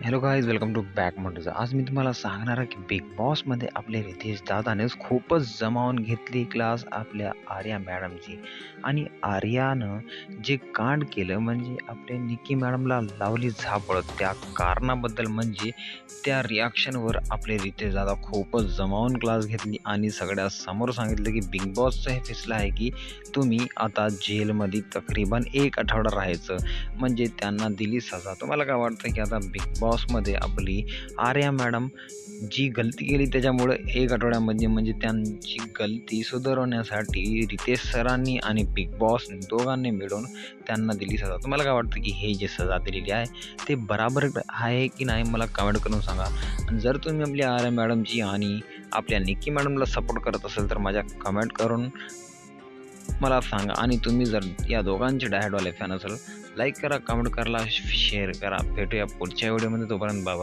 Hello guys, welcome to back मोटरचा. आज मी तुम्हाला सांगणार आहे की बिग बॉसमध्ये आपले रितेश दादाने खूपच जमावून घेतली क्लास आपल्या आर्या मॅडमची. आणि आर्यानं जे कांड केलं म्हणजे आपल्या निकी मॅडमला लावली झापड, त्या कारणाबद्दल म्हणजे त्या रिॲक्शनवर आपले रितेश दादा खूपच जमावून क्लास घेतली आणि सगळ्यासमोर सांगितलं की बिग बॉसचा हे फैसला आहे की तुम्ही आता जेलमध्ये तकरीबन 1 आठवडा राहायचं. म्हणजे त्यांना दिली सजा. तुम्हाला काय वाटतं की आता बिग बॉसमध्ये आपली आर्या मॅडम जी गलती केली त्याच्यामुळे 1 आठवड्यामध्ये म्हणजे त्यांची गलती सुधारवण्यासाठी रितेश सरांनी आणि बिग बॉस दोघांनी मिळून त्यांना दिली सजा. तुम्हाला काय वाटतं की हे जे सजा दिलेली आहे ते बराबर आहे की नाही, मला कमेंट करून सांगा. आणि जर तुम्ही आपल्या आर्या मॅडमची आणि आपल्या निकी मॅडमला सपोर्ट करत असेल तर माझ्या कमेंट करून मला सांगा. आणि तुम्ही जर या दोघांचे डायहार्डवाले फॅन असाल, लाईक करा, कमेंट करा, शेअर करा. भेटूया पुढच्या व्हिडिओमध्ये. तोपर्यंत बाय.